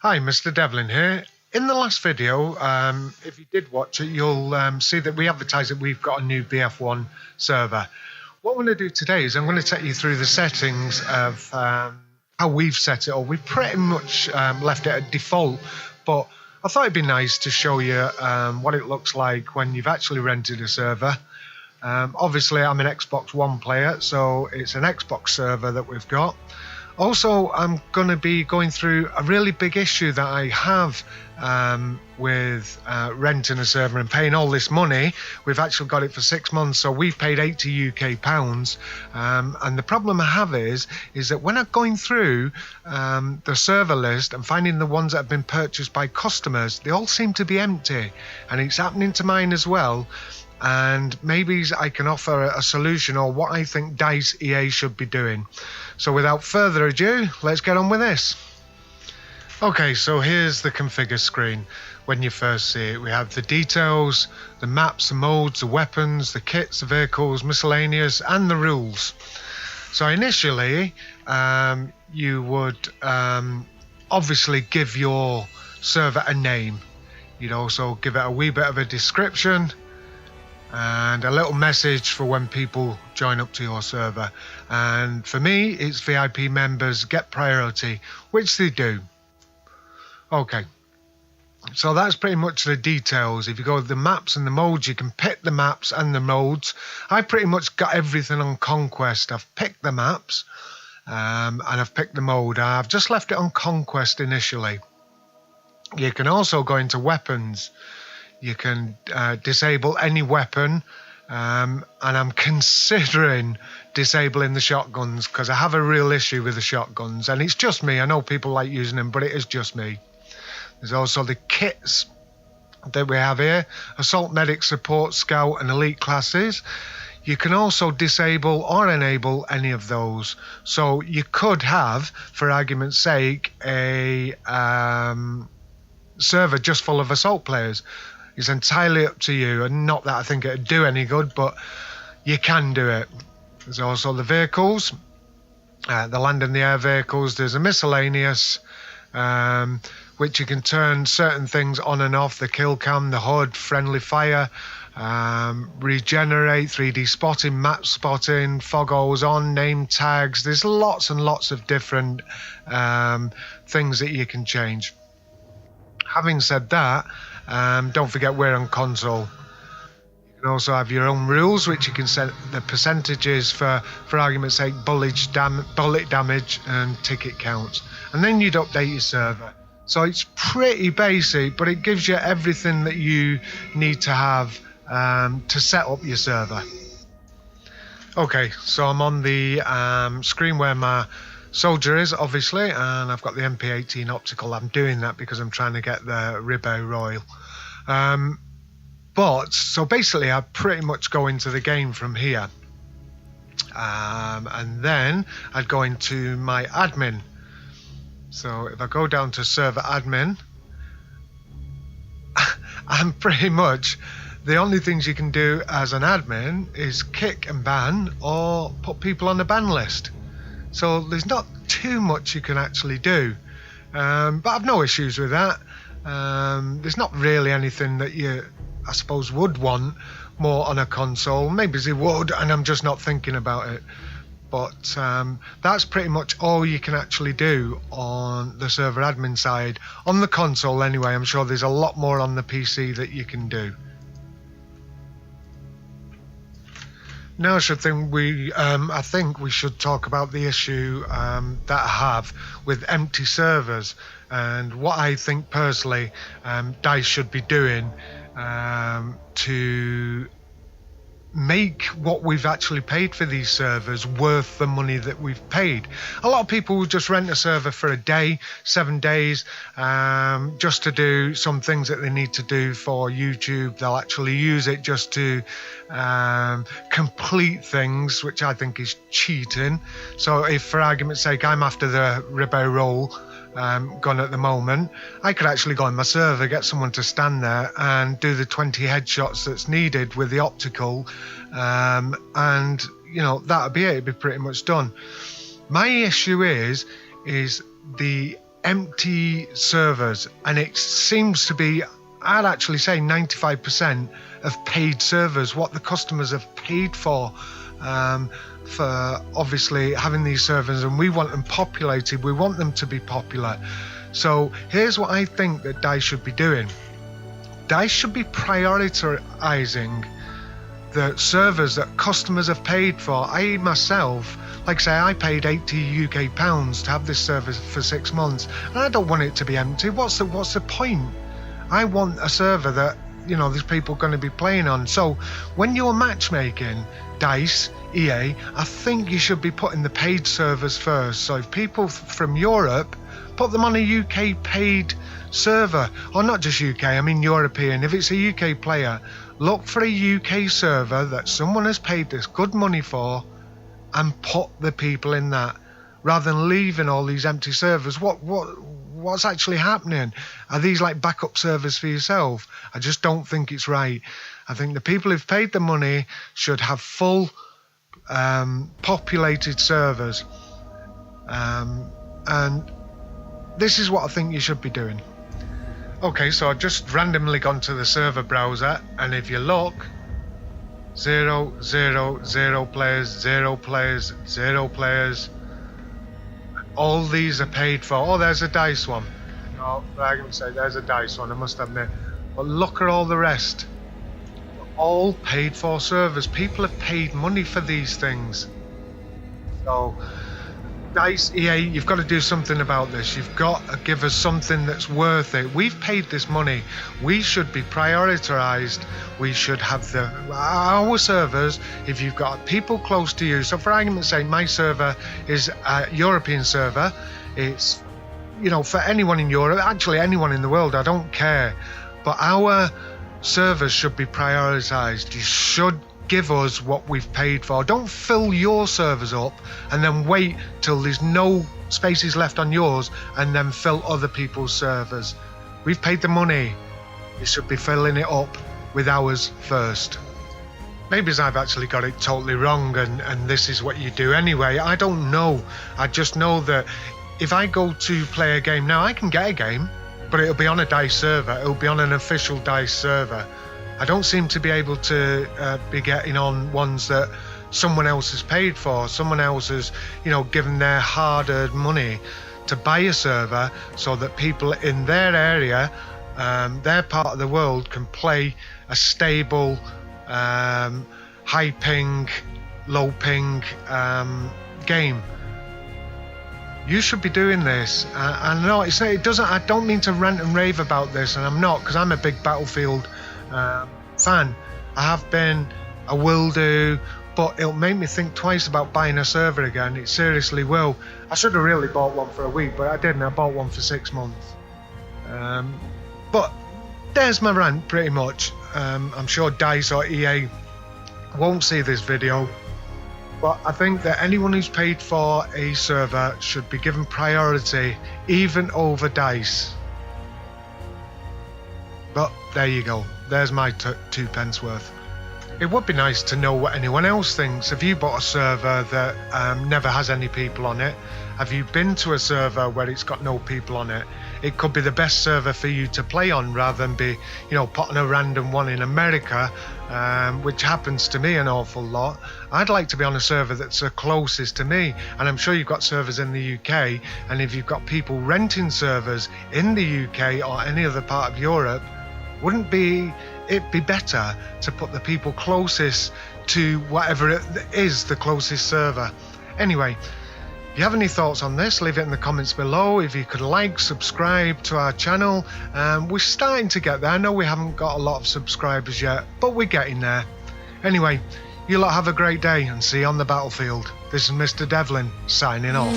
Hi, Mr. Devlin here. In the last video, if you did watch it, you'll see that we advertised that we've got a new BF1 server. What I'm going to do today is I'm going to take you through the settings of how we've set it up. We pretty much left it at default, but I thought it'd be nice to show you what it looks like when you've actually rented a server. Obviously, I'm an Xbox One player, so it's an Xbox server that we've got. Also, I'm going to be going through a really big issue that I have with renting a server and paying all this money. We've actually got it for 6 months, so we've paid 80 UK pounds. And the problem I have is that when I'm going through the server list and finding the ones that have been purchased by customers, they all seem to be empty. And it's happening to mine as well. And maybe I can offer a solution or what I think DICE EA should be doing. So without further ado, let's get on with this. Okay, so here's the configure screen. When you first see it, we have the details, the maps, the modes, the weapons, the kits, the vehicles, miscellaneous, and the rules. So initially, you would obviously give your server a name. You'd also give it a wee bit of a description and a little message for when people join up to your server. And for me, it's VIP members get priority, which they do. Okay, so that's pretty much the details. If you go to the maps and the modes, you can pick the maps and the modes. I pretty much got everything on Conquest. I've picked the maps and I've picked the mode. I've just left it on Conquest initially. You can also go into weapons. You can disable any weapon, and I'm considering disabling the shotguns because I have a real issue with the shotguns, and it's just me. I know people like using them, but it is just me. There's also the kits that we have here: Assault, Medic, Support, Scout, and Elite classes. You can also disable or enable any of those. So you could have, for argument's sake, a server just full of Assault players. It's entirely up to you, and not that I think it'd do any good, but you can do it. There's also the vehicles, the land and the air vehicles. There's a miscellaneous, which you can turn certain things on and off: the kill cam, the HUD, friendly fire, regenerate, 3D spotting, map spotting, fog holes on, name tags. There's lots and lots of different things that you can change. Having said that, don't forget we're on console. You can also have your own rules, which you can set the percentages for argument's sake, bullet damage and ticket counts. And then you'd update your server. So it's pretty basic, but it gives you everything that you need to have to set up your server. Okay, so I'm on the screen where my soldier is, obviously, and I've got the MP18 optical. I'm doing that because I'm trying to get the Ribot Royal. So basically I pretty much go into the game from here, and then I'd go into my admin. So if I go down to server admin, and pretty much the only things you can do as an admin is kick and ban or put people on the ban list. So there's not too much you can actually do, but I've no issues with that. There's not really anything that you, I suppose, would want more on a console. Maybe they would, and I'm just not thinking about it. But that's pretty much all you can actually do on the server admin side. On the console anyway, I'm sure there's a lot more on the PC that you can do. Now I think we should talk about the issue that I have with empty servers, and what I think personally DICE should be doing to make what we've actually paid for these servers worth the money that we've paid. A lot of people will just rent a server for a day, 7 days, just to do some things that they need to do for YouTube. They'll actually use it just to complete things, which I think is cheating. So if, for argument's sake, I'm after the Ribot Roll gun at the moment, I could actually go on my server, get someone to stand there and do the 20 headshots that's needed with the optical, and you know, that'd be it. It'd be pretty much done. My issue is the empty servers, and it seems to be, I'd actually say 95% of paid servers, what the customers have paid for obviously having these servers, and we want them populated, we want them to be popular. So here's what I think that DICE should be doing. DICE should be prioritizing the servers that customers have paid for. I myself, like I say, I paid £80 UK to have this server for 6 months, and I don't want it to be empty. What's the point? I want a server that, you know, there's people going to be playing on. So when you're matchmaking, DICE, EA, I think you should be putting the paid servers first. So if people from Europe, put them on a UK paid server, or not just UK, I mean European. If it's a UK player, look for a UK server that someone has paid this good money for, and put the people in that, rather than leaving all these empty servers. What's actually happening? Are these like backup servers for yourself? I just don't think it's right. I think the people who've paid the money should have full populated servers, and this is what I think you should be doing. Okay, so I've just randomly gone to the server browser, and if you look, 0, 0, 0 players, 0 players, 0 players. All these are paid for. Oh, there's a DICE one. No, for argument's sake, there's a DICE one, I must admit. But look at all the rest. They're all paid for servers. People have paid money for these things. So DICE, EA, you've got to do something about this. You've got to give us something that's worth it. We've paid this money. We should be prioritized. We should have our servers. If you've got people close to you, so for argument's sake, my server is a European server. It's, you know, for anyone in Europe, actually anyone in the world, I don't care. But our servers should be prioritized. You should give us what we've paid for. Don't fill your servers up and then wait till there's no spaces left on yours and then fill other people's servers. We've paid the money. You should be filling it up with ours first. Maybe I've actually got it totally wrong, and this is what you do anyway. I don't know. I just know that if I go to play a game now, I can get a game, but it'll be on a DICE server. It'll be on an official DICE server. I don't seem to be able to be getting on ones that someone else has paid for. Someone else has, you know, given their hard-earned money to buy a server so that people in their area, their part of the world, can play a stable, high ping, low ping game. You should be doing this. I know it doesn't. I don't mean to rant and rave about this, and I'm not, because I'm a big Battlefield fan. I have been, I will do, but it'll make me think twice about buying a server again. It seriously will. I should have really bought one for a week, but I didn't. I bought one for 6 months. But there's my rant pretty much. I'm sure DICE or EA won't see this video, but I think that anyone who's paid for a server should be given priority, even over DICE. But there you go. There's my 2 pence worth. It would be nice to know what anyone else thinks. Have you bought a server that never has any people on it? Have you been to a server where it's got no people on it? It could be the best server for you to play on, rather than be, you know, putting a random one in America, which happens to me an awful lot. I'd like to be on a server that's the closest to me, and I'm sure you've got servers in the UK, and if you've got people renting servers in the UK or any other part of Europe, wouldn't it be better to put the people closest to whatever it is, the closest server? Anyway, if you have any thoughts on this, leave it in the comments below. If you could like, subscribe to our channel. We're starting to get there. I know we haven't got a lot of subscribers yet, but we're getting there. Anyway, you lot have a great day, and see you on the battlefield. This is Mr. Devlin signing off.